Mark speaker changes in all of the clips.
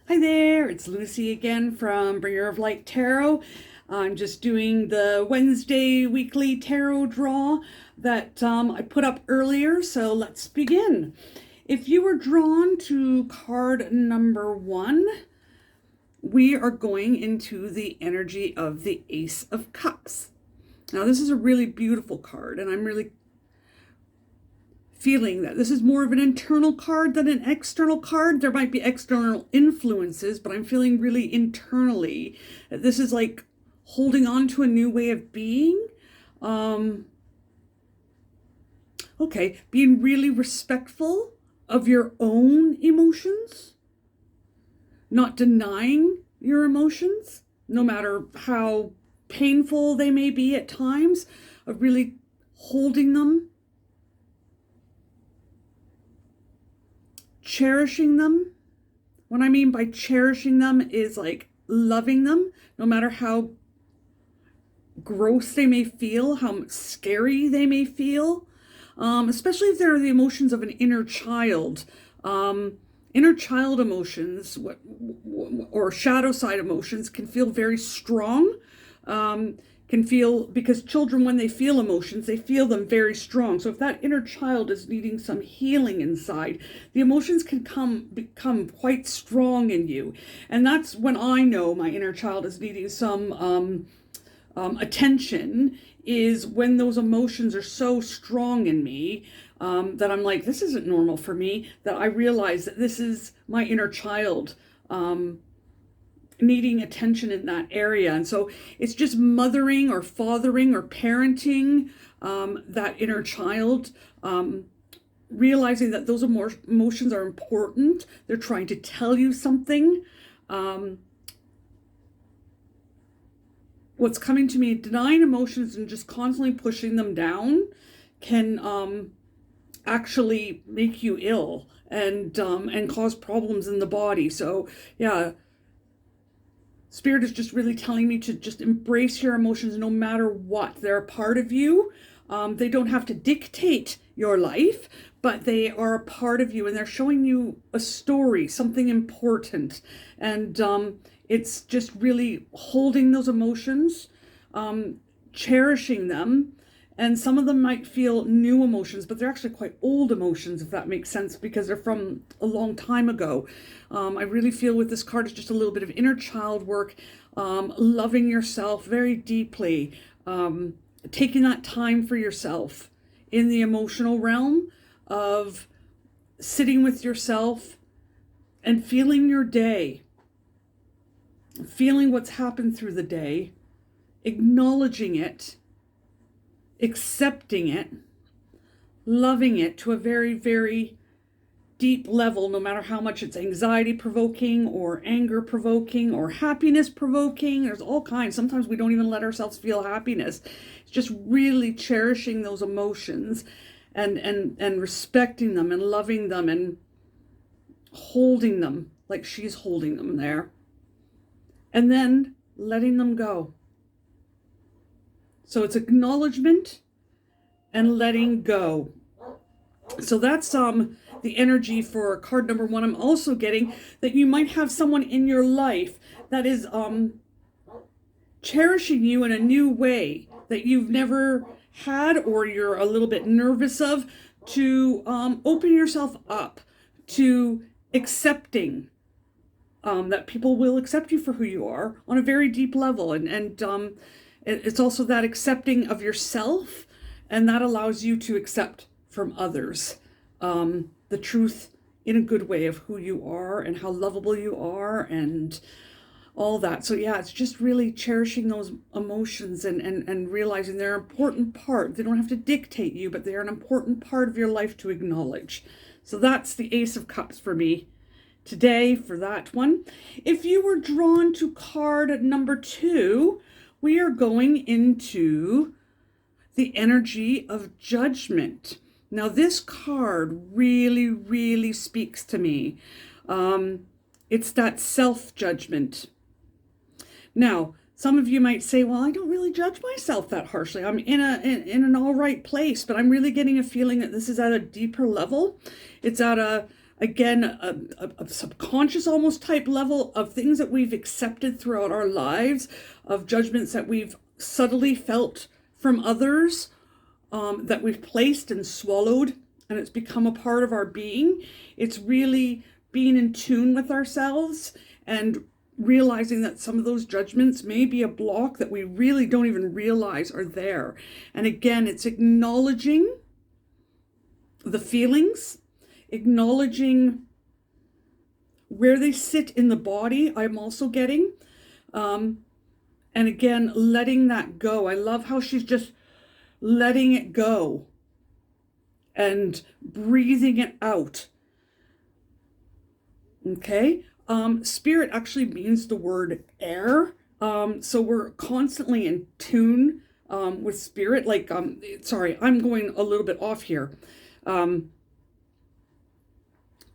Speaker 1: Hi there, it's Lucy again from Bringer of Light Tarot. I'm just doing the Wednesday weekly tarot draw that I put up earlier, so let's begin. If you were drawn to card number 1, we are going into the energy of the Ace of Cups. Now, this is a really beautiful card, and I'm really feeling that this is more of an internal card than an external card. There might be external influences, but I'm feeling really internally that this is like holding on to a new way of being. Being really respectful of your own emotions, not denying your emotions, no matter how painful they may be at times, of really holding them, cherishing them. What I mean by cherishing them is like loving them, no matter how gross they may feel, how scary they may feel, especially if they're the emotions of an inner child. Inner child emotions or shadow side emotions can feel very strong. Can feel, because children, when they feel emotions, they feel them very strong. So if that inner child is needing some healing inside, the emotions can become quite strong in you. And that's when I know my inner child is needing some attention, is when those emotions are so strong in me that I'm like, this isn't normal for me, that I realize that this is my inner child needing attention in that area. And so it's just mothering or fathering or parenting that inner child, realizing that those emotions are important. They're trying to tell you something. What's coming to me, denying emotions and just constantly pushing them down can actually make you ill and cause problems in the body. So yeah, Spirit is just really telling me to just embrace your emotions no matter what. They're a part of you. They don't have to dictate your life, but they are a part of you, and they're showing you a story, something important. And it's just really holding those emotions, cherishing them. And some of them might feel new emotions, but they're actually quite old emotions, if that makes sense, because they're from a long time ago. I really feel with this card, it's just a little bit of inner child work, loving yourself very deeply, taking that time for yourself in the emotional realm of sitting with yourself and feeling your day, feeling what's happened through the day, acknowledging it, accepting it, loving it to a very, very deep level, no matter how much it's anxiety provoking or anger provoking or happiness provoking. There's all kinds. Sometimes we don't even let ourselves feel happiness. It's just really cherishing those emotions and respecting them and loving them and holding them like she's holding them there. And then letting them go. So it's acknowledgement and letting go. So that's the energy for card number 1. I'm also getting that you might have someone in your life that is cherishing you in a new way that you've never had, or you're a little bit nervous of, to open yourself up to accepting that people will accept you for who you are on a very deep level. And it's also that accepting of yourself, and that allows you to accept from others the truth in a good way of who you are and how lovable you are and all that. So yeah, it's just really cherishing those emotions and realizing they're an important part. They don't have to dictate you, but they're an important part of your life to acknowledge. So that's the Ace of Cups for me today for that one. If you were drawn to card number 2, we are going into the energy of Judgment. Now, this card really, really speaks to me. It's that self-judgment. Now, some of you might say, well, I don't really judge myself that harshly. I'm in an all right place, but I'm really getting a feeling that this is at a deeper level. It's at a again, a subconscious almost type level of things that we've accepted throughout our lives, of judgments that we've subtly felt from others, that we've placed and swallowed, and it's become a part of our being. It's really being in tune with ourselves and realizing that some of those judgments may be a block that we really don't even realize are there. And again, it's acknowledging the feelings, acknowledging where they sit in the body. I'm also getting, and again, letting that go. I love how she's just letting it go and breathing it out. Okay. Spirit actually means the word air. So we're constantly in tune with spirit. Like, sorry, I'm going a little bit off here.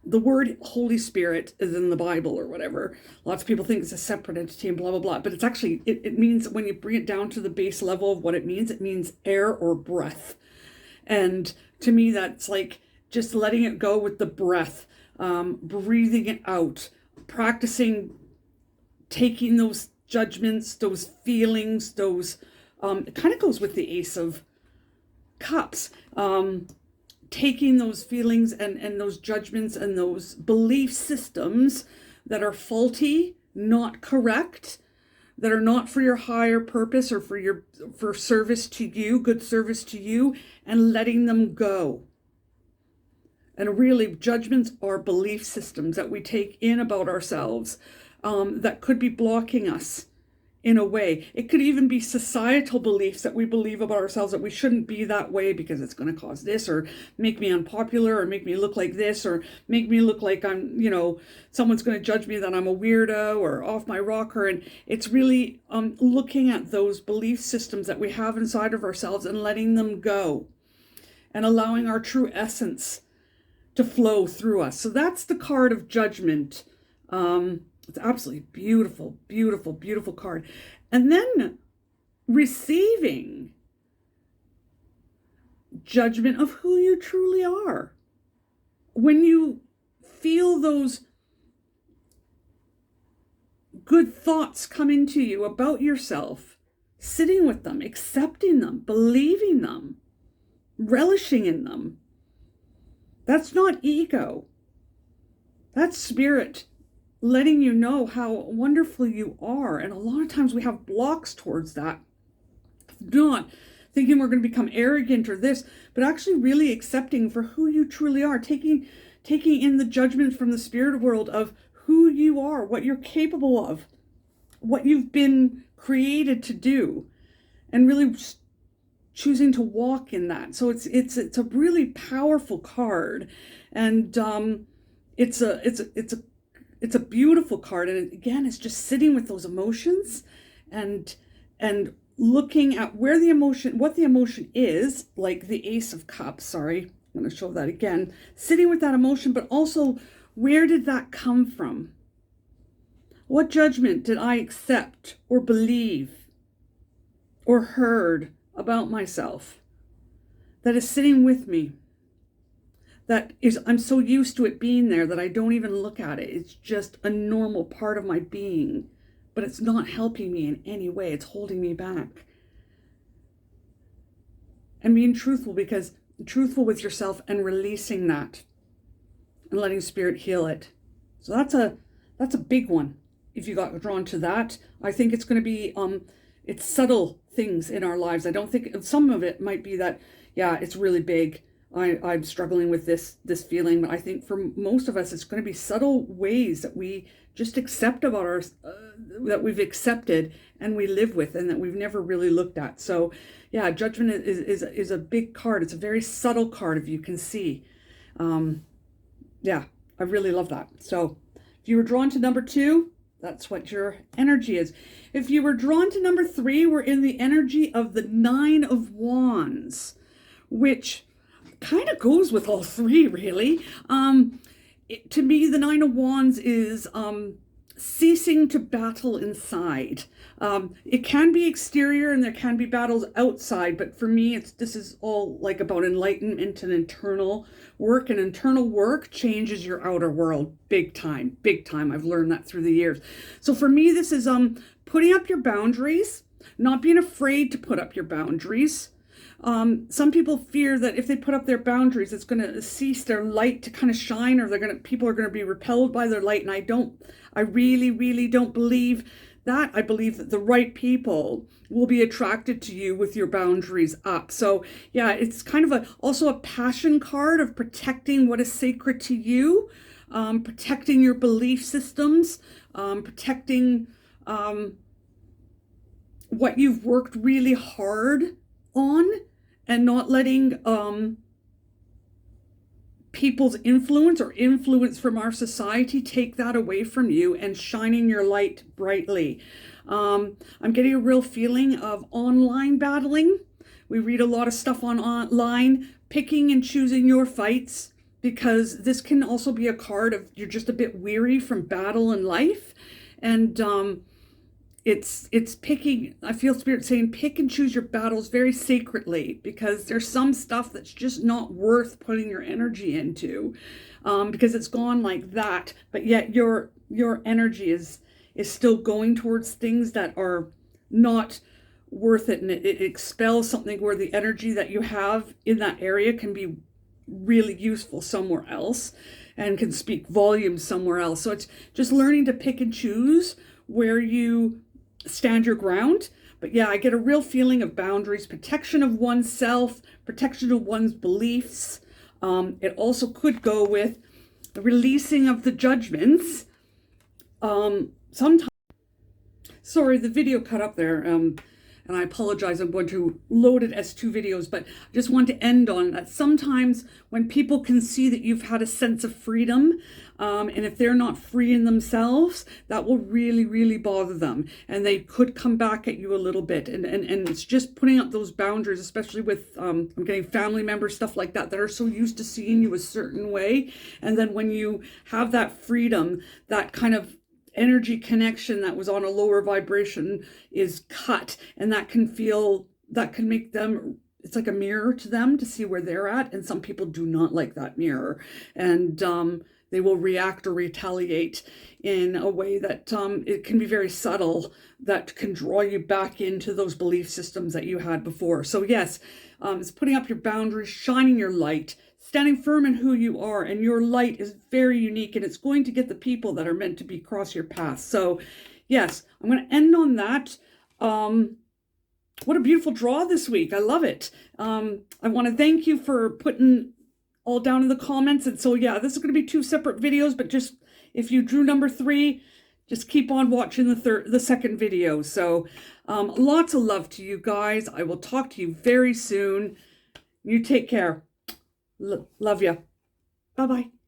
Speaker 1: The word Holy Spirit is in the Bible or whatever. Lots of people think it's a separate entity and blah, blah, blah. But it's actually, it means, when you bring it down to the base level of what it means air or breath. And to me, that's like just letting it go with the breath, breathing it out, practicing taking those judgments, those feelings, those, it kind of goes with the Ace of Cups, taking those feelings and those judgments and those belief systems that are faulty, not correct, that are not for your higher purpose or for service to you, good service to you, and letting them go. And really, judgments are belief systems that we take in about ourselves, that could be blocking us in a way. It could even be societal beliefs that we believe about ourselves, that we shouldn't be that way because it's going to cause this, or make me unpopular, or make me look like this, or make me look like I'm, someone's going to judge me that I'm a weirdo or off my rocker. And it's really looking at those belief systems that we have inside of ourselves and letting them go and allowing our true essence to flow through us. So that's the card of Judgment. It's absolutely beautiful, beautiful, beautiful card. And then receiving Judgment of who you truly are. When you feel those good thoughts come into you about yourself, sitting with them, accepting them, believing them, relishing in them. That's not ego. That's spirit letting you know how wonderful you are. And a lot of times we have blocks towards that. Not thinking we're going to become arrogant or this, but actually really accepting for who you truly are, taking in the judgment from the spirit world of who you are, what you're capable of, what you've been created to do, and really choosing to walk in that. So it's a really powerful card, and it's a beautiful card. And again, it's just sitting with those emotions and looking at what the emotion is, like the Ace of Cups. Sorry, I'm going to show that again. Sitting with that emotion, but also, where did that come from? What judgment did I accept or believe or heard about myself that is sitting with me? That is, I'm so used to it being there that I don't even look at it. It's just a normal part of my being, but it's not helping me in any way. It's holding me back. And being truthful with yourself and releasing that and letting spirit heal it. So that's a big one. If you got drawn to that, I think it's going to be it's subtle things in our lives. I don't think some of it might be that, yeah, it's really big. I'm struggling with this feeling, but I think for most of us, it's going to be subtle ways that we just accept about our that we've accepted and we live with, and that we've never really looked at. So, yeah, Judgment is a big card. It's a very subtle card, if you can see. Yeah, I really love that. So, if you were drawn to number 2, that's what your energy is. If you were drawn to number 3, we're in the energy of the 9 of Wands, which kind of goes with all 3, really. To me, the 9 of Wands is ceasing to battle inside. It can be exterior and there can be battles outside, but for me, this is all like about enlightenment and internal work, and internal work changes your outer world big time, big time. I've learned that through the years. So for me, this is putting up your boundaries, not being afraid to put up your boundaries. Some people fear that if they put up their boundaries, it's going to cease their light to kind of shine, or people are going to be repelled by their light. And I really, really don't believe that. I believe that the right people will be attracted to you with your boundaries up. So yeah, it's kind of also a passion card of protecting what is sacred to you, protecting your belief systems, protecting, what you've worked really hard on, and not letting people's influence or influence from our society take that away from you, and shining your light brightly. I'm getting a real feeling of online battling. We read a lot of stuff online, picking and choosing your fights, because this can also be a card of you're just a bit weary from battle in life. And it's picking, I feel Spirit saying, pick and choose your battles very sacredly, because there's some stuff that's just not worth putting your energy into, because it's gone like that, but yet your energy is still going towards things that are not worth it, and it expels something where the energy that you have in that area can be really useful somewhere else and can speak volumes somewhere else. So it's just learning to pick and choose where you stand your ground. But yeah, I get a real feeling of boundaries, protection of oneself, protection of one's beliefs. It also could go with the releasing of the judgments. Sometimes, sorry, the video cut up there, and I apologize. I'm going to load it as 2 videos, but I just want to end on that. Sometimes when people can see that you've had a sense of freedom, and if they're not free in themselves, that will really, really bother them. And they could come back at you a little bit. And it's just putting up those boundaries, especially with, I'm getting family members, stuff like that are so used to seeing you a certain way. And then when you have that freedom, that kind of energy connection that was on a lower vibration is cut, and that can make them, it's like a mirror to them to see where they're at. And some people do not like that mirror, and they will react or retaliate in a way that it can be very subtle, that can draw you back into those belief systems that you had before. So yes, it's putting up your boundaries, shining your light, standing firm in who you are, and your light is very unique, and it's going to get the people that are meant to be cross your path. So yes, I'm going to end on that. What a beautiful draw this week. I love it. I want to thank you for putting all down in the comments. And so yeah, this is going to be 2 separate videos, but just if you drew number 3, just keep on watching the second video. So lots of love to you guys. I will talk to you very soon. You take care. Love you. Bye-bye.